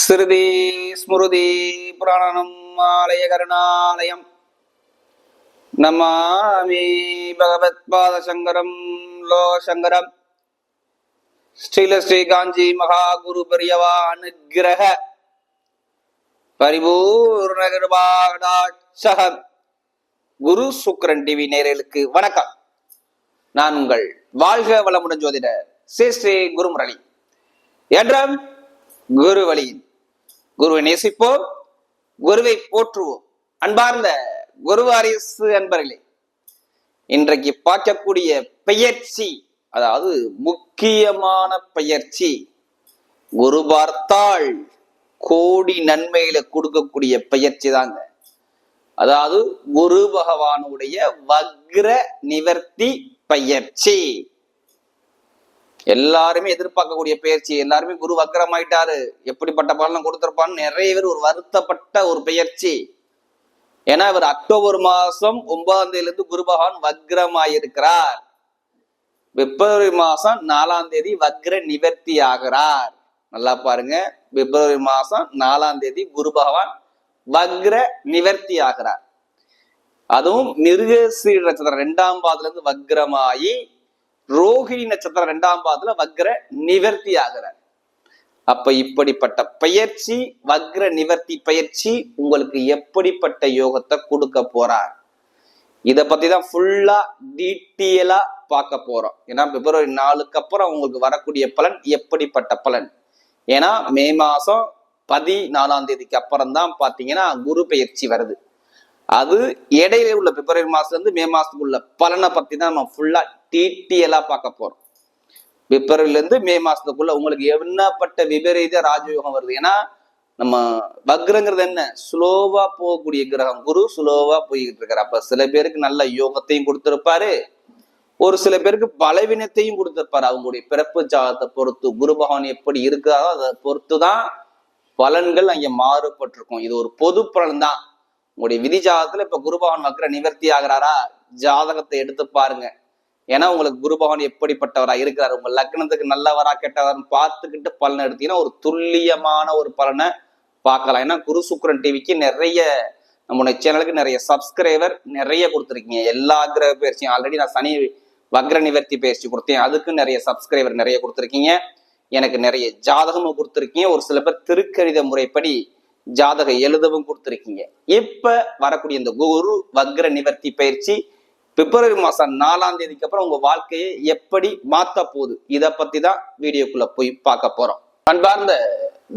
ஸ்ருதி ஸ்மிருதி புராணம் ஆலய கருணாலயம் நமாமி பகவத் பாத சங்கரம் லோகசங்கரம் ஸ்ரீல ஸ்ரீ காஞ்சி மகா குரு பரியவா அனுகிரக பரிபூர்ண கிருபாகடாட்சகம். குரு சுக்கிரன் டிவி நேயர்களுக்கு வணக்கம். நான் உங்கள் வாழ்க வளமுடன் ஜோதிடர் ஸ்ரீ ஸ்ரீ குருமுரளி என்றும் குரு வழியில் குருவை நேசிப்போம், குருவை போற்றுவோம். அன்பார்ந்த குரு வாரிசு அன்பர்களே, இன்றைக்கு பார்க்கக்கூடிய பெயர்ச்சி, அதாவது முக்கியமான பெயர்ச்சி, குரு பார்த்தால் கோடி நன்மைகளை கொடுக்கக்கூடிய பெயர்ச்சி தாங்க. அதாவது குரு பகவானுடைய வக்ர நிவர்த்தி பெயர்ச்சி. எல்லாருமே எதிர்பார்க்கக்கூடிய பயிற்சி. எல்லாருமே குரு வக்ரமாயிட்டாரு, எப்படிப்பட்ட பலனை கொடுத்திருப்பான்னு நிறைய பேர் ஒரு வருத்தப்பட்ட ஒரு பெயர்ச்சி. ஏன்னா இவர் அக்டோபர் மாசம் 9ஆம் தேதியிலிருந்து குரு பகவான் வக்ரமாயிருக்கிறார். பிப்ரவரி மாசம் 4ஆம் தேதி வக்ர நிவர்த்தி ஆகிறார். நல்லா பாருங்க, பிப்ரவரி மாசம் 4ஆம் தேதி குரு பகவான் வக்ர நிவர்த்தி ஆகிறார். அதுவும் மிருகசீர நட்சத்திரம் 2ஆம் பாதத்துல இருந்து வக்ரமாயி ரோஹிணி நட்சத்திரம் 2ஆம் பாதத்துல வக்ர நிவர்த்தி ஆகிறார். அப்ப இப்படிப்பட்ட பயிற்சி, வக்ர நிவர்த்தி பயிற்சி உங்களுக்கு எப்படிப்பட்ட யோகத்தை கொடுக்க போறார், இத பத்தி தான் ஃபுல்லா டீட்டெயிலா பார்க்க போறோம். ஏன்னா பிப்ரவரி 4க்கு அப்புறம் உங்களுக்கு வரக்கூடிய பலன் எப்படிப்பட்ட பலன். ஏன்னா மே மாசம் 14ஆம் தேதிக்கு அப்புறம் தான் பாத்தீங்கன்னா குரு பெயர்ச்சி வருது. அது இடையில உள்ள பிப்ரவரி மாசத்துல இருந்து மே மாசத்துக்குள்ள பலனை பத்தி தான் நம்ம ஃபுல்லா டீட்டெயிலா பார்க்க போறோம். பிப்ரவரில இருந்து மே மாசத்துக்குள்ள உங்களுக்கு என்னப்பட்ட விபரீத ராஜயோகம் வருது. ஏன்னா நம்ம வக்ரங்கிறது என்ன, ஸ்லோவா போகக்கூடிய கிரகம். குரு ஸ்லோவா போய்கிட்டு இருக்காரு. அப்ப சில பேருக்கு நல்ல யோகத்தையும் கொடுத்திருப்பாரு, ஒரு சில பேருக்கு பலவீனத்தையும் கொடுத்திருப்பாரு. அவங்களுடைய பிறப்பு ஜாதகத்தை பொறுத்து, குரு பகவான் எப்படி இருக்காரோ அதை பொறுத்துதான் பலன்கள் அங்க மாறுபட்டிருக்கும். இது ஒரு பொது பலன் தான். உங்களுடைய விதி ஜாதகத்துல இப்ப குரு பகவான் வக்ர நிவர்த்தி ஆகிறாரா, ஜாதகத்தை எடுத்து பாருங்க. ஏன்னா உங்களுக்கு குரு பகவான் எப்படிப்பட்டவரா இருக்கிறார், உங்க லக்னத்துக்கு நல்லவரா கெட்டவரான்னு பார்த்துக்கிட்டு பலனை எடுத்தீங்கன்னா ஒரு துல்லியமான ஒரு பலனை பார்க்கலாம். ஏன்னா குரு சுக்கிரன் டிவிக்கு நிறைய, நம்முடைய சேனலுக்கு நிறைய சப்ஸ்கிரைபர் நிறைய கொடுத்துருக்கீங்க. எல்லா கிரக பயிற்சியும் ஆல்ரெடி நான் சனி வக்ர நிவர்த்தி பயிற்சி கொடுத்தேன், அதுக்கு நிறைய சப்ஸ்கிரைபர் நிறைய கொடுத்துருக்கீங்க. எனக்கு நிறைய ஜாதகமும் கொடுத்துருக்கீங்க. ஒரு சில பேர் திருக்கணித முறைப்படி ஜாதகம் எழுதவும் கொடுத்துருக்கீங்க. இப்ப வரக்கூடிய இந்த குரு வக்ர நிவர்த்தி பயிற்சி பிப்ரவரி மாசம் 4ஆம் தேதிக்கு அப்புறம் உங்க வாழ்க்கையை எப்படி மாத்த போகுது, இத பத்தி தான் வீடியோக்குள்ள போய் பார்க்க போறோம். அன்பார்ந்த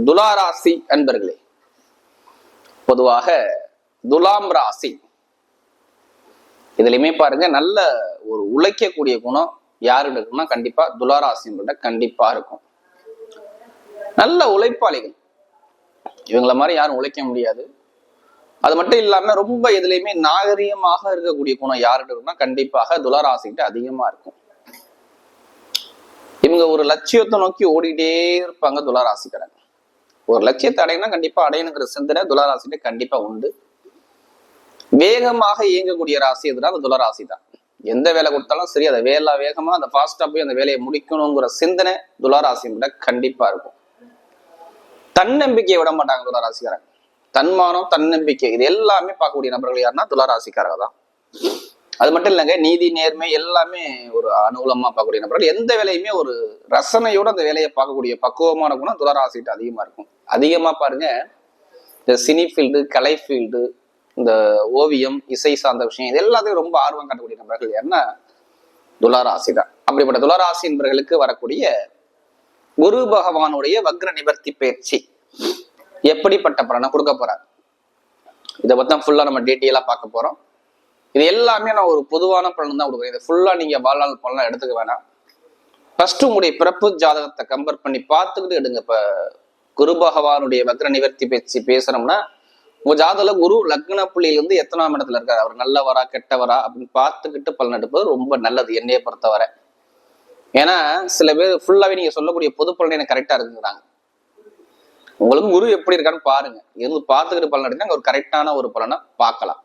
துலாராசி அன்பர்களே, பொதுவாக துலாம் ராசி இதுலயுமே பாருங்க நல்ல ஒரு உழைக்கக்கூடிய குணம் யாரு இருக்குன்னா கண்டிப்பா துலாராசியோட கண்டிப்பா இருக்கும். நல்ல உழைப்பாளிகள், இவங்கள மாதிரி யாரும் உழைக்க முடியாது. அது மட்டும் இல்லாம ரொம்ப எதுலையுமே நாகரீகமாக இருக்கக்கூடிய குணம் யாருன்னு இருக்குன்னா கண்டிப்பாக துளாராசிக்கிட்ட அதிகமா இருக்கும். இவங்க ஒரு லட்சியத்தை நோக்கி ஓடிட்டே இருப்பாங்க துளாராசிக்காரங்க. ஒரு லட்சியத்தை அடையணும்னா கண்டிப்பா அடையணுங்கிற சிந்தனை துளாராசிக்கிட்ட கண்டிப்பா உண்டு. வேகமாக இயங்கக்கூடிய ராசி எதுனா அந்த துளாராசி தான். எந்த வேலை கொடுத்தாலும் சரி, அதை வேகமா அந்த ஃபாஸ்டா போய் அந்த வேலையை முடிக்கணுங்கிற சிந்தனை துளாராசிக்கிட்ட கண்டிப்பா இருக்கும். தன்னம்பிக்கையை விட மாட்டாங்க துளாராசிக்காரங்க. தன்மானம், தன்னம்பிக்கை, இது எல்லாமே பார்க்கக்கூடிய நபர்கள் யாருன்னா துளாராசிக்காரங்க தான். அது மட்டும் இல்லைங்க, நீதி நேர்மை எல்லாமே ஒரு அனுகூலமா பார்க்கக்கூடிய நபர்கள். எந்த வேலையுமே ஒரு ரசனையோட அந்த வேலையை பார்க்கக்கூடிய பக்குவமான குணம் துளாராசிட்டு அதிகமா இருக்கும். அதிகமா பாருங்க, இந்த சினி ஃபீல்டு, கலை ஃபீல்டு, இந்த ஓவியம், இசை சார்ந்த விஷயம், இது எல்லாத்தையும் ரொம்ப ஆர்வம் காட்டக்கூடிய நபர்கள் யாருன்னா துளாராசி தான். அப்படிப்பட்ட துளாராசி என்பவர்களுக்கு வரக்கூடிய குரு பகவானுடைய வக்ர நிவர்த்தி பயிற்சி எப்படிப்பட்ட பலனை கொடுக்க போறார், இதை பத்தி ஃபுல்லா நம்ம டீட்டெயிலா பார்க்க போறோம். இது எல்லாமே நான் ஒரு பொதுவான பலன் தான் கொடுக்குறேன். இது ஃபுல்லா நீங்க வாழ்நாள் பலனா எடுத்துக்க வேணாம். ஃபர்ஸ்ட் உங்களுடைய பிறப்பு ஜாதகத்தை கம்பேர் பண்ணி பார்த்துக்கிட்டு எடுங்க. இப்ப குரு பகவானுடைய வக்ர நிவர்த்தி பயிற்சி பேசுறோம்னா உங்க ஜாதகத்துல குரு லக்ன புள்ளியிலிருந்து எத்தனாம் இடத்துல இருக்காரு, அவர் நல்லவரா கெட்டவரா அப்படின்னு பார்த்துக்கிட்டு பலன் எடுப்பது ரொம்ப நல்லது என்னைய பொறுத்தவரை. ஏன்னா சில பேர் ஃபுல்லாவே நீங்க சொல்லக்கூடிய பொது பலனை எனக்கு கரெக்டா இருக்குங்கிறாங்க. உங்களுக்கு குரு எப்படி இருக்கான்னு பாருங்க, இருந்து பார்த்துக்கிட்டு பலன் எடுத்தா ஒரு கரெக்டான ஒரு பலனை பார்க்கலாம்.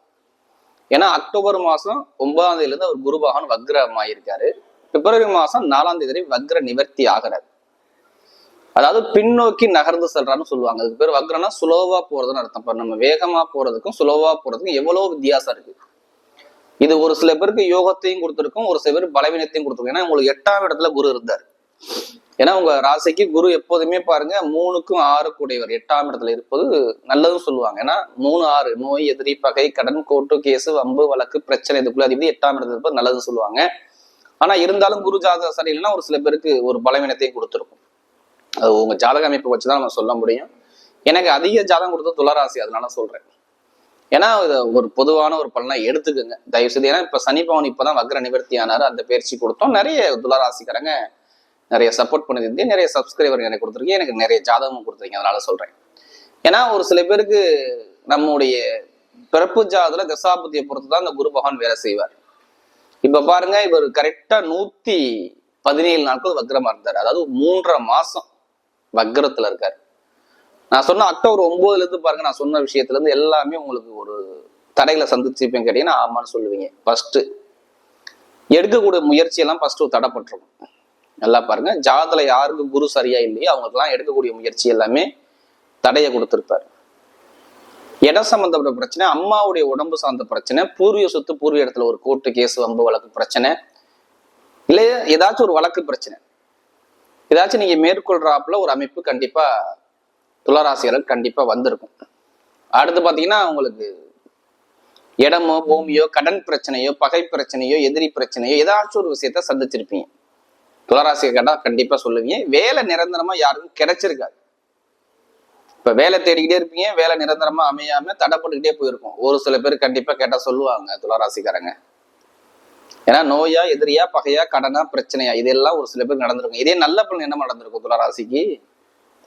ஏன்னா அக்டோபர் மாசம் 9ஆம் தேதியிலிருந்து அவர் குரு பகவான் வக்ரமாயிருக்காரு. பிப்ரவரி மாசம் 4ஆம் தேதி வக்ர நிவர்த்தி ஆகிறார். அதாவது பின்னோக்கி நகர்ந்து செல்றான்னு சொல்லுவாங்க. அதுக்கு பேர் வக்ரம்னா சுலோவா போறதுன்னு அர்த்தம். இப்ப நம்ம வேகமா போறதுக்கும் சுலோவா போறதுக்கும் எவ்வளவு வித்தியாசம் இருக்கு. இது ஒரு சில பேருக்கு யோகத்தையும் கொடுத்துருக்கும், ஒரு சில பேருக்கு பலவீனத்தையும் கொடுத்துருக்கும். ஏன்னா உங்களுக்கு 8ஆம் இடத்துல குரு இருந்தார். ஏன்னா உங்க ராசிக்கு குரு எப்போதுமே பாருங்க 3க்கும் 6க்கும் உடையவர் 8ஆம் இடத்துல இருப்பது நல்லதுன்னு சொல்லுவாங்க. ஏன்னா 3, 6 நோய், எதிரி, பகை, கடன், கோர்ட்டு கேசு, வம்பு, வழக்கு, பிரச்சனை இதுக்குள்ள அதிபதி 8ஆம் இடத்துல இருப்பது நல்லதுன்னு சொல்லுவாங்க. ஆனா இருந்தாலும் குரு ஜாதக சரியில்லைன்னா ஒரு சில பேருக்கு ஒரு பலவீனத்தையும் கொடுத்துருக்கும். அது உங்க ஜாதக அமைப்பை வச்சுதான் நம்ம சொல்ல முடியும். எனக்கு அதிக ஜாதகம் கொடுத்தது துளாராசி, அதனால சொல்றேன். ஏன்னா ஒரு பொதுவான ஒரு பலனை எடுத்துக்கோங்க தயவு செய்து. ஏன்னா இப்ப சனி பவன் இப்பதான் வக்ர நிவர்த்தி ஆனாரு, அந்த பயிற்சி கொடுத்தோம். நிறைய துளாராசிக்காரங்க நிறைய சப்போர்ட் பண்ணிருந்தேன், நிறைய சப்ஸ்கிரைபர் எனக்கு கொடுத்துருக்கீங்க, எனக்கு நிறைய ஜாதகமும் கொடுத்துருக்கீங்க, அதனால சொல்றேன். ஏன்னா ஒரு சில பேருக்கு நம்முடைய பிறப்பு ஜாதகத்துல தசாபதியை பொறுத்து தான் இந்த குரு பகவான் வேலை செய்வார். இப்ப பாருங்க, இவர் கரெக்டா 117 நாட்கள் வக்ரமா இருந்தார். அதாவது 3.5 மாசம் வக்ரத்துல இருக்காரு. நான் சொன்ன அக்டோபர் 9ல இருந்து பாருங்க, நான் சொன்ன விஷயத்துல இருந்து எல்லாமே உங்களுக்கு ஒரு தடைகளை சந்திச்சுப்பேன் கேட்டீங்கன்னா ஆமான்னு சொல்லுவீங்க. ஃபர்ஸ்ட் எடுக்கக்கூடிய முயற்சி எல்லாம் ஃபர்ஸ்ட் தடைப்பட்டிருக்கும். நல்லா பாருங்க, ஜாதத்துல யாருக்கு குரு சரியா இல்லையோ அவங்களுக்கு எல்லாம் எடுக்கக்கூடிய முயற்சி எல்லாமே தடையை கொடுத்திருப்பாரு. இடம் சம்பந்தப்பட்ட பிரச்சனை, அம்மாவுடைய உடம்பு சார்ந்த பிரச்சனை, பூர்வீக சொத்து, பூர்வீக இடத்துல ஒரு கோர்ட்டு கேஸ், வம்பு வழக்கு பிரச்சனை, இல்ல ஏதாச்சும் ஒரு வழக்கு பிரச்சனை, ஏதாச்சும் நீங்க மேற்கொள்றாப்புல ஒரு அமைப்பு கண்டிப்பா துளாராசிகளுக்கு கண்டிப்பா வந்திருக்கும். அடுத்து பாத்தீங்கன்னா உங்களுக்கு இடமோ பூமியோ, கடன் பிரச்சனையோ, பகை பிரச்சனையோ, எதிரி பிரச்சனையோ, ஏதாச்சும் ஒரு விஷயத்த சந்திச்சிருப்பீங்க. துளாராசியை கேட்டா கண்டிப்பா சொல்லுவீங்க. வேலை நிரந்தரமா யாருக்கும் கிடைச்சிருக்காது. இப்ப வேலை தேடிக்கிட்டே இருப்பீங்க, வேலை நிரந்தரமா அமையாம தடைப்பட்டுக்கிட்டே போயிருக்கும். ஒரு சில பேர் கண்டிப்பா கேட்டா சொல்லுவாங்க துளாராசிக்காரங்க. ஏன்னா நோயா, எதிரியா, பகையா, கடனா, பிரச்சனையா, இதெல்லாம் ஒரு சில பேர் நடந்திருக்கும். இதே நல்ல பலன் என்ன நடந்திருக்கும் துளாராசிக்கு?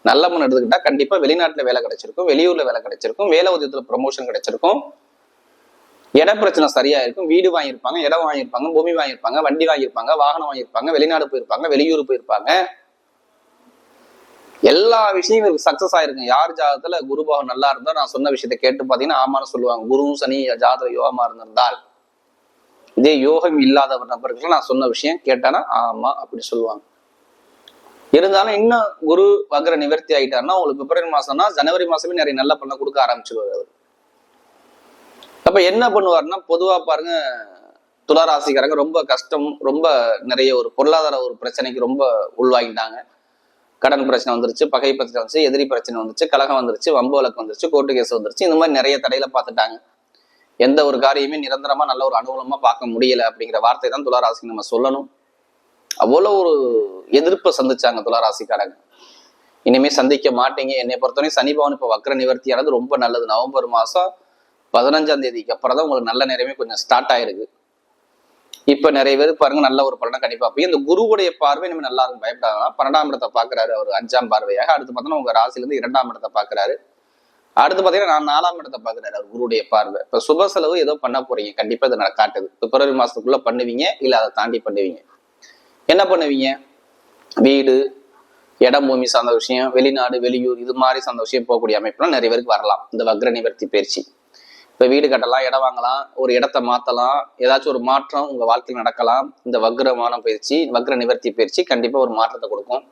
நல்ல பலன் எடுத்துக்கிட்டா கண்டிப்பா வெளிநாட்டுல வேலை கிடைச்சிருக்கும், வெளியூர்ல வேலை கிடைச்சிருக்கும், வேலை உதயத்துல ப்ரமோஷன் கிடைச்சிருக்கும், இட பிரச்சனை சரியா இருக்கும், வீடு வாங்கியிருப்பாங்க, இடம் வாங்கியிருப்பாங்க, பூமி வாங்கியிருப்பாங்க, வண்டி வாங்கியிருப்பாங்க, வாகனம் வாங்கியிருப்பாங்க, வெளிநாடு போயிருப்பாங்க, வெளியூர் போயிருப்பாங்க. எல்லா விஷயங்களும் சக்சஸ் ஆயிருக்கும். யார் ஜாதகத்துல குரு பாவம் நல்லா இருந்தா நான் சொன்ன விஷயத்த கேட்டு பாத்தீங்கன்னா ஆமான்னு சொல்லுவாங்க. குருவும் சனி ஜாதக யோகமா இருந்திருந்தால், இதே யோகம் இல்லாதவர் நபர்கள் நான் சொன்ன விஷயம் கேட்டானா ஆமா அப்படி சொல்லுவாங்க. இருந்தாலும் இன்னும் குரு வக்ர நிவர்த்தி ஆயிட்டாருன்னா உங்களுக்கு பிப்ரவரி மாசம்னா ஜனவரி மாசமே நிறைய நல்ல பலனை கொடுக்க ஆரம்பிச்சிருவாரு அவர். அப்ப என்ன பண்ணுவாருன்னா, பொதுவா பாருங்க துளாராசிக்காரங்க ரொம்ப கஷ்டம், ரொம்ப நிறைய ஒரு பொருளாதார ஒரு பிரச்சனைக்கு ரொம்ப உள்வாங்கிட்டாங்க. கடன் பிரச்சனை வந்துருச்சு, பகை பிரச்சனை வந்துச்சு, எதிரி பிரச்சனை வந்துச்சு, கலகம் வந்துருச்சு, வம்பு வழக்கு வந்துருச்சு, கோர்ட்டு கேஸ் வந்துருச்சு. இந்த மாதிரி நிறைய தடையில பார்த்துட்டாங்க. எந்த ஒரு காரியமே நிரந்தரமா நல்ல ஒரு அனுகூலமா பார்க்க முடியல அப்படிங்கிற வார்த்தை தான் துளாராசிக்கு நம்ம சொல்லணும். அவ்வளவு ஒரு எதிர்ப்பை சந்திச்சாங்க துளாராசிக்காரங்க. இனிமே சந்திக்க மாட்டீங்க. என்னை பொறுத்தவரை சனி பவன் இப்ப வக்ர நிவர்த்தியானது ரொம்ப நல்லது. நவம்பர் மாசம் 15ஆம் தேதிக்கு அப்புறம் தான் உங்களுக்கு நல்ல நேரமே கொஞ்சம் ஸ்டார்ட் ஆயிருக்கு. இப்ப நிறைய பேர் பாருங்க நல்ல ஒரு பலனை கண்டிப்பா போய் இந்த குருவுடைய பார்வை நம்ம நல்லா இருக்கும். பயப்படாதான் 12ஆம் இடத்தை பாக்குறாரு அவர் 5ஆம் பார்வையாக. அடுத்து பார்த்தோன்னா உங்க ராசில இருந்து 2ஆம் இடத்தை பாக்குறாரு. அடுத்து பாத்தீங்கன்னா நான் 4ஆம் இடத்தை பாக்குறாரு அவர் குருவுடைய பார்வை. இப்ப சுப செலவு ஏதோ பண்ண போறீங்க, கண்டிப்பா இதை காட்டுது. பிப்ரவரி மாசத்துக்குள்ள பண்ணுவீங்க, இல்ல அதை தாண்டி பண்ணுவீங்க. என்ன பண்ணுவீங்க? வீடு, இடம், பூமி சார்ந்த விஷயம், வெளிநாடு, வெளியூர், இது மாதிரி சார்ந்த விஷயம் போகக்கூடிய அமைப்புலாம் நிறைய பேருக்கு வரலாம் இந்த வக்ர நிவர்த்தி பயிற்சி. இப்ப வீடு கட்டலாம், இடம் வாங்கலாம், ஒரு இடத்த மாத்தலாம், ஏதாச்சும் ஒரு மாற்றம் உங்க வாழ்க்கையில் நடக்கலாம். இந்த வக்ரமான பயிற்சி, வக்ர நிவர்த்தி பயிற்சி கண்டிப்பா ஒரு மாற்றத்தை கொடுக்கும்.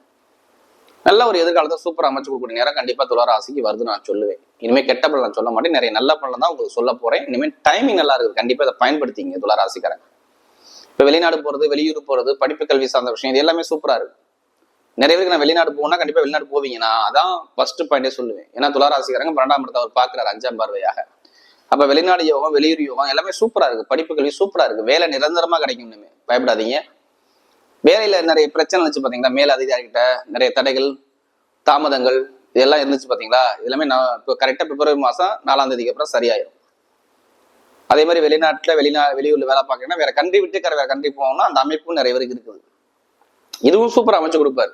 நல்ல ஒரு எதிர்காலத்தை சூப்பர் அமைச்சு கொடுக்கக்கூடிய நேரம் கண்டிப்பா துளாராசிக்கு வருது நான் சொல்லுவேன். இனிமே கெட்ட பலன் நான் சொல்ல மாட்டேன், நிறைய நல்ல பலன் தான் உங்களுக்கு சொல்ல போறேன். இனிமேல் டைமிங் நல்லா இருக்குது, கண்டிப்பா இதை பயன்படுத்திங்க துளாராசிக்காரங்க. இப்ப வெளிநாடு போறது, வெளியூர் போறது, படிப்பு கல்வி சார்ந்த விஷயம், இது எல்லாமே சூப்பரா இருக்கு. நிறைய பேருக்கு நான் வெளிநாடு போனா கண்டிப்பா வெளிநாடு போவீங்க, நான் அதான் ஃபர்ஸ்ட் பாயிண்டே சொல்லுவேன். ஏன்னா துளாராசிக்காரங்க 12ஆம் இடத்தை அவர் பாக்குறாரு 5ஆம் பார்வையாக. அப்ப வெளிநாடு யோகம், வெளியூர் யோகம் எல்லாமே சூப்பரா இருக்கு, படிப்பு கல்வி சூப்பரா இருக்கு, வேலை நிரந்தரமா கிடைக்கும். இனிமே பயப்படாதீங்க. வேலையில நிறைய பிரச்சனை இருந்துச்சு பாத்தீங்களா, மேல் அதிகாரிகிட்ட நிறைய தடைகள், தாமதங்கள் இதெல்லாம் இருந்துச்சு பாத்தீங்களா, எல்லாமே நான் இப்போ கரெக்டா பிப்ரவரி மாசம் 4ஆம் தேதிக்கு அப்புறம் சரியாயிடும். அதே மாதிரி வெளிநாட்டுல வெளியூர்ல வேலை பார்க்கணும்னா வேற கண்ட்ரி விட்டு வேற கண்ட்ரி போகணும்னா அந்த அமைப்பும் நிறைய பேருக்கு இருக்குது. இதுவும் சூப்பரா அமைச்சு கொடுப்பாரு.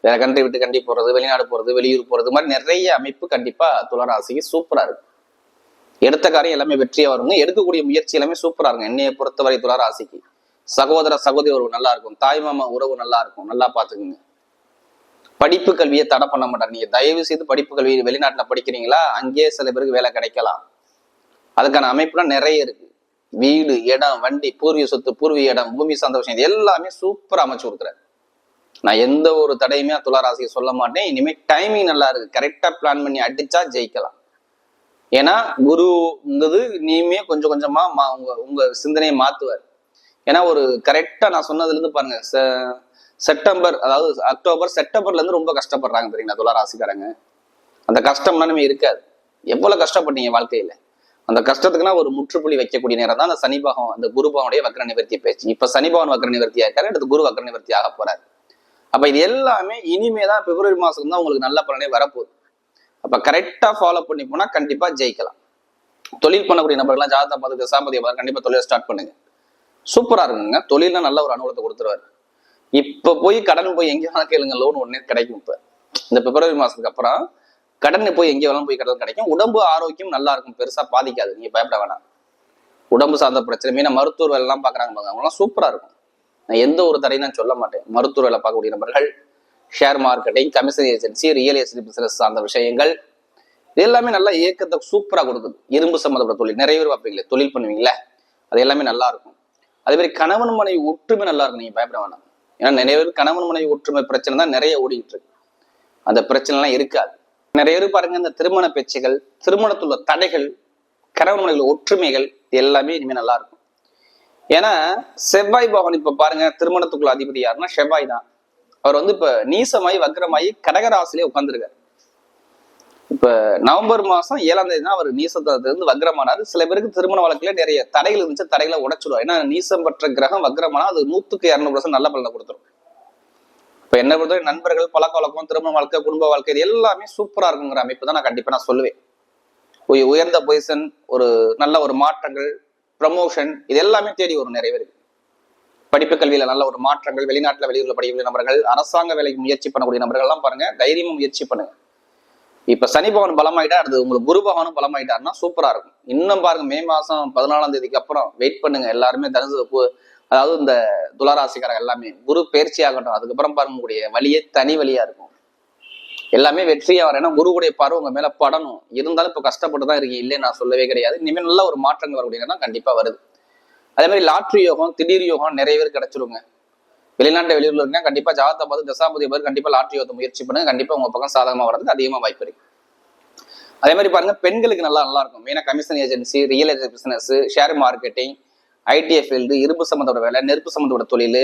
வேற கண்ட்ரி விட்டு கண்ட்ரி போறது, வெளிநாடு போறது, வெளியூர் போறது மாதிரி நிறைய அமைப்பு கண்டிப்பா துளாராசிக்கு சூப்பரா இருக்கு. எடுத்த காரியம் எல்லாமே வெற்றியா வருங்க. எடுக்கக்கூடிய முயற்சி எல்லாமே சூப்பரா இருக்கும். என்னைய பொறுத்தவரை துளாராசிக்கு சகோதர சகோதரி உறவு நல்லா இருக்கும், தாய்மாமா உறவு நல்லா இருக்கும், நல்லா பாத்துக்குங்க. படிப்பு கல்வியை தடை பண்ண மாட்டார். நீங்க தயவு செய்து படிப்பு கல்வி வெளிநாட்டுல படிக்கிறீங்களா, அங்கேயே சில பேருக்கு வேலை கிடைக்கலாம். அதுக்கான அமைப்புலாம் நிறைய இருக்கு. வீடு, இடம், வண்டி, பூர்வீக சொத்து, பூர்வீக இடம், பூமி சார்ந்த விஷயம் எல்லாமே சூப்பரா அமைச்சு கொடுக்குறாரு. நான் எந்த ஒரு தடையுமே துளாராசியை சொல்ல மாட்டேன். இனிமே டைமிங் நல்லா இருக்கு, கரெக்டா பிளான் பண்ணி அடிச்சா ஜெயிக்கலாம். ஏன்னா குருங்கிறது இனிமே கொஞ்சம் கொஞ்சமா உங்க சிந்தனையை மாத்துவார். ஏன்னா ஒரு கரெக்டா நான் சொன்னதுல இருந்து பாருங்க, செப்டம்பர், அதாவது அக்டோபர் செப்டம்பர்ல இருந்து ரொம்ப கஷ்டப்படுறாங்க தெரியுங்களா துளாராசிக்காரங்க. அந்த கஷ்டம்னா நம்ம இருக்காது. எவ்வளவு கஷ்டப்பட்டீங்க வாழ்க்கையில, அந்த கஷ்டத்துக்குன்னா ஒரு முற்றுப்புள்ளி வைக்கக்கூடிய நேரம் தான் அந்த சனி பகவான், அந்த குரு பகவானுடைய வக்ர நிவர்த்தி பேச்சு. இப்ப சனி பகவான் வக்ர நிவர்த்தி ஆயிருக்காரு, அடுத்து குரு வக்ர நிவர்த்தி ஆக போறாரு. அப்ப இது எல்லாமே இனிமேதான் பிப்ரவரி மாசம் தான் உங்களுக்கு நல்ல பலனே வரப்போகுது. அப்ப கரெக்டா ஃபாலோ பண்ணி போனா கண்டிப்பா ஜெயிக்கலாம். தொழில் பண்ணக்கூடிய நபர்கள்லாம் ஜாதகத்தை பார்த்து தசாபதியை பார்த்து கண்டிப்பா தொழிலை ஸ்டார்ட் பண்ணுங்க, சூப்பரா இருக்குங்க. தொழில நல்ல ஒரு அனுகூலத்தை கொடுத்துருவாரு. இப்ப போய் கடன் போய் எங்க வேணா கேளுங்க, லோன் உடனே கிடைக்கும். இப்ப இந்த பிப்ரவரி மாசத்துக்கு அப்புறம் கடன் போய் எங்கே வேணாலும் போய் கடன் கிடைக்கும். உடம்பு ஆரோக்கியம் நல்லா இருக்கும், பெருசா பாதிக்காது, நீங்க பயப்பட வேணாம். உடம்பு சார்ந்த பிரச்சனை மீன மருத்துவர் வேலை எல்லாம் பாக்குறாங்க பாருங்க, அவங்களாம் சூப்பரா இருக்கும். நான் எந்த ஒரு தடையும் நான் சொல்ல மாட்டேன். மருத்துவ வேலை பார்க்கக்கூடிய நபர்கள், share marketing, commission agency, real estate business சார்ந்த விஷயங்கள், இது எல்லாமே நல்லா இயக்கத்தை சூப்பரா கொடுக்குது. இரும்பு சம்மந்தப்பட்ட தொழில் நிறைய பேர் பார்ப்பீங்களே, தொழில் பண்ணுவீங்களே, அது எல்லாமே நல்லா இருக்கும். அதே மாதிரி கணவன் மனைவி ஒற்றுமை நல்லா இருக்கும், நீங்க பயப்பட வேணாம். ஏன்னா நிறைய பேர் கணவன் மனைவி ஒற்றுமை பிரச்சனை தான் நிறைய ஓடிக்கிட்டு இருக்கு. அந்த பிரச்சனை எல்லாம் இருக்காது. நிறைய பேர் பாருங்க, இந்த திருமண பேச்சுகள், திருமணத்துள்ள தடைகள், கணவன் மனைவி ஒற்றுமைகள் எல்லாமே இனிமே நல்லா இருக்கும். ஏன்னா செவ்வாய் பகவான் இப்ப பாருங்க, திருமணத்துக்குள்ள அதிபதி யாருன்னா செவ்வாய் தான். அவர் இப்ப நீசமாயி வக்ரமாயி கடகராசிலே உட்கார்ந்துருக்காரு. இப்ப நவம்பர் மாசம் 7ஆம் தேதி தான் அவர் நீசத்திலிருந்து வக்ரமானாரு. சில பேருக்கு திருமண வழக்குல நிறைய தடைகள் இருந்துச்சு, தடைகளை உடைச்சிடுவார். ஏன்னா நீசம் பெற்ற கிரகம் வக்ரமானா அது 100க்கு 200% நல்ல பலனை கொடுத்துரும். இப்ப என்ன பொறுத்தவரை நண்பர்கள், பழக்க வழக்கம், திருமண வாழ்க்கை, குடும்ப வாழ்க்கை, இது எல்லாமே சூப்பரா இருக்குங்கிற அமைப்பு தான் நான் கண்டிப்பா நான் சொல்லுவேன். உயர்ந்த பொசிஷன், ஒரு நல்ல ஒரு மாற்றங்கள், ப்ரமோஷன், இது எல்லாமே தேடி வரும் நிறைய பேருக்கு. படிப்பு கல்வியில நல்ல ஒரு மாற்றங்கள், வெளிநாட்டுல வெளியூர்ல படிக்கக்கூடிய நபர்கள், அரசாங்க வேலைக்கு முயற்சி பண்ணக்கூடிய நபர்கள் எல்லாம் பாருங்க, தைரியமா முயற்சி பண்ணுங்க. இப்ப சனி பகவான் பலமாயிட்டா, அடுத்து உங்களுக்கு குரு பகவானும் பலமாயிட்டாருன்னா சூப்பரா இருக்கும். இன்னும் பாருங்க, மே மாசம் 14ஆம் தேதிக்கு அப்புறம் வெயிட் பண்ணுங்க எல்லாருமே. அதாவது இந்த துளாராசிக்காரங்க எல்லாமே குரு பயிற்சி ஆகட்டும், அதுக்கப்புறம் பாருங்க உங்களுடைய வழியே தனி வழியா இருக்கும், எல்லாமே வெற்றியா வர. ஏன்னா குருவுடைய பார்வை உங்க மேல படணும். இருந்தாலும் இப்ப கஷ்டப்பட்டு தான் இருக்கீங்க, இல்லையே நான் சொல்லவே கிடையாது. இனிமேல் நல்ல ஒரு மாற்றங்கள் வரக்கூடியதுன்னா கண்டிப்பா வருது. அதே மாதிரி லாட்ரி யோகம், திடீர் யோகம் நிறைய பேர் கிடைச்சிருங்க. வெளிநாட்டு வெளியூர்ல இருக்குன்னா கண்டிப்பா ஜாதகத்தை பார்த்து தசாபதி பேர் கண்டிப்பா லாட்ரி யோகத்தை முயற்சி பண்ணுங்க, கண்டிப்பா உங்க பக்கம் சாதகமா வர்றதுக்கு அதிகமா வாய்ப்பு இருக்கு. அதே மாதிரி பாருங்க, பெண்களுக்கு நல்லா இருக்கும். மெயினா commission agency, real estate business, share marketing, IDF field, இரும்பு சம்மந்தப்பட்ட வேலை, நெருப்பு சம்மந்தப்பட்ட தொழில்,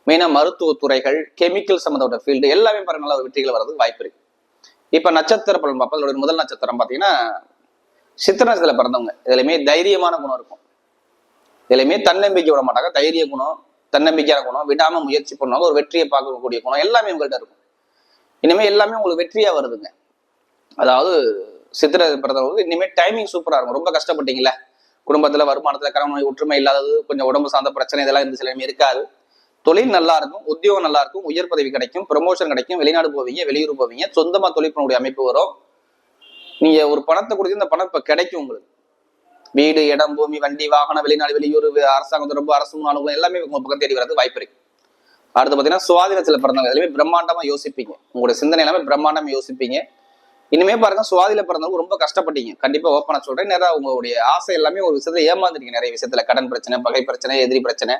மெயினா மருத்துவ துறைகள், கெமிக்கல் சம்மந்தப்பட்ட ஃபீல்டு எல்லாமே பாருங்க நல்ல வெற்றிகள் வர்றதுக்கு வாய்ப்பு இருக்கு. இப்ப நட்சத்திர பலன் பார்ப்போம். அதோட முதல் நட்சத்திரம் பாத்தீங்கன்னா சித்திர நட்சத்திரத்துல பிறந்தவங்க. இதுலயுமே தைரியமான குணம் இருக்கும், இதுலயுமே தன்னம்பிக்கை விட மாட்டாங்க, தைரிய குணம், தன்னம்பிக்கையான குணம், விடாம முயற்சி பண்ணுவாங்க, ஒரு வெற்றியை பார்க்கக்கூடிய குணம் எல்லாமே உங்கள்கிட்ட இருக்கும். இனிமே எல்லாமே உங்களுக்கு வெற்றியா வருதுங்க. அதாவது சித்திர பிறந்தவங்களுக்கு இனிமே டைமிங் சூப்பரா இருக்கும். ரொம்ப கஷ்டப்பட்டீங்களா, குடும்பத்துல வருமானத்துல கணவன் ஒற்றுமை இல்லாதது, கொஞ்சம் உடம்பு சார்ந்த பிரச்சனை, இதெல்லாம் இந்த சில இருக்காது. தொழில் நல்லா இருக்கும், உத்தியோகம் நல்லா இருக்கும், உயர் பதவி கிடைக்கும், ப்ரமோஷன் கிடைக்கும், வெளிநாடு போவீங்க, வெளியூர் போவீங்க, சொந்தமா தொழில் பண்ணக்கூடிய அமைப்பு வரும். நீங்க ஒரு பணத்தை கொடுத்து இந்த பணம் இப்ப கிடைக்கும் உங்களுக்கு. வீடு, இடம், பூமி, வண்டி, வாகனம், வெளிநாடு வெளியூர், அரசாங்கம் தொடர்பு, அரசு அனுகூலம் எல்லாமே உங்க பக்கம் தேடி வரது வாய்ப்பு இருக்கு. அடுத்து பாத்தீங்கன்னா சுவாதினத்துல பிறந்தவங்க எல்லாமே பிரம்மாண்டமா யோசிப்பீங்க, உங்களுடைய சிந்தனை எல்லாமே பிரம்மாண்டமா யோசிப்பீங்க. இனிமே பாருங்க, சுவாதியில பிறந்தவங்க ரொம்ப கஷ்டப்பட்டீங்க, கண்டிப்பா ஓப்பனா சொல்றேன். நிறைய உங்களுடைய ஆசை எல்லாமே ஒரு விஷயத்துல ஏமாந்துட்டீங்க. நிறைய விஷயத்துல கடன் பிரச்சனை, பகை பிரச்சனை, எதிரி பிரச்சனை,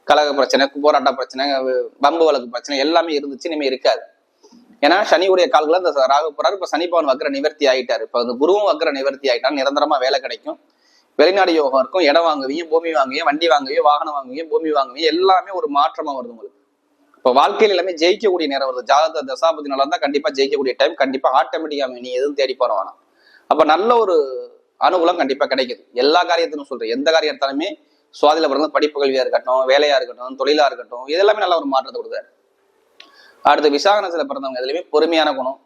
கலக பிரச்சனை, போராட்ட பிரச்சனை, பம்பு வழக்கு பிரச்சனை எல்லாமே இருந்துச்சு, இனிமே இருக்காது. ஏன்னா சனியுடைய கால்களை இந்த ராகு போறாரு. இப்ப சனி பகவான் வக்ர நிவர்த்தி ஆயிட்டாரு. இப்ப அந்த குருவும் வக்ர நிவர்த்தி ஆயிட்டா நிரந்தரமா வேலை கிடைக்கும், வெளிநாடு யோகம் இருக்கும், இடம் வாங்குவீங்க, பூமி வாங்குவீங்க, வண்டி வாங்குவீங்க, வாகனம் வாங்குவீங்க, பூமி வாங்குவீங்க, எல்லாமே ஒரு மாற்றமா வருது உங்களுக்கு. இப்ப வாழ்க்கையில எல்லாமே ஜெயிக்கக்கூடிய நேரம் வருது. ஜாதக தசாபதி நல்லா இருந்தா கண்டிப்பா ஜெயிக்கக்கூடிய டைம், கண்டிப்பா ஆட்டோமேட்டிக்கா நீ எதுவும் தேடி போற வேணாம். அப்ப நல்ல ஒரு அனுகூலம் கண்டிப்பா கிடைக்குது. எல்லா காரியத்திலும் சொல்றேன், எந்த காரியம் எடுத்தாலுமே சுவாதியில பிறந்த படிப்பு கல்வியா இருக்கட்டும், வேலையா இருக்கட்டும், தொழிலா இருக்கட்டும், இதெல்லாமே நல்ல ஒரு மாற்றத்தை கொடுக்குறாரு. அடுத்து விசாகனத்துல பிறந்தவங்க எதுலையுமே பொறுமையான குணம்,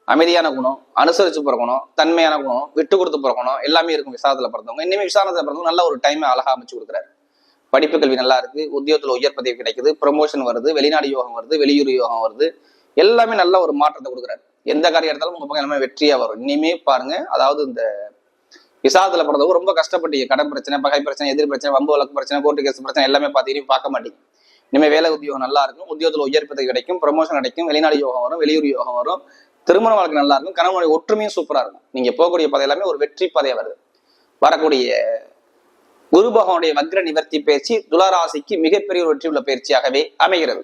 அமைதியான குணம், அனுசரிச்சு போற குணம், தன்மையான குணம், விட்டு கொடுத்து போற குணம் எல்லாமே இருக்கும் விசாகத்துல பிறந்தவங்க. இனிமே விசாகனத்துல பிறந்தவங்க நல்ல ஒரு டைம் அழகா அமைச்சு கொடுக்குறாரு. படிப்பு கல்வி நல்லா இருக்கு, உத்தியோகத்துல உயர் பதவி கிடைக்குது, ப்ரமோஷன் வருது, வெளிநாடு யோகம் வருது, வெளியூர் யோகம் வருது, எல்லாமே நல்ல ஒரு மாற்றத்தை கொடுக்குறாரு. எந்த காரியம் எடுத்தாலும் உங்க பக்கம் எல்லாமே வெற்றியா வரும். இனிமே பாருங்க, அதாவது இந்த விசாகத்துல பிறந்தவங்க ரொம்ப கஷ்டப்பட்டீங்க, கடன் பிரச்சனை, பகை பிரச்சனை, எதிரி பிரச்சனை, வம்பு வழக்கு பிரச்சனை, கோர்ட்டு கேஸ் பிரச்சனை எல்லாமே பார்த்தீங்கன்னா பார்க்க மாட்டீங்க. இனிமே வேலை உத்தியோகம் நல்லா இருக்கும், உத்தியோகத்துல உயர் பதவி கிடைக்கும், ப்ரமோஷன் கிடைக்கும், வெளிநாடு யோகம் வரும், வெளியூர் யோகம் வரும், திருமண வாழ்க்கை நல்லா இருக்கும், கணவனுடைய ஒற்றுமையும் சூப்பரா இருக்கும். நீங்க போகக்கூடிய பாதை எல்லாமே ஒரு வெற்றி பாதையா வருது. வரக்கூடிய குரு பகவானுடைய வக்ர நிவர்த்தி பயிற்சி துளாராசிக்கு மிகப்பெரிய ஒரு வெற்றி உள்ள பயிற்சியாகவே அமைகிறது.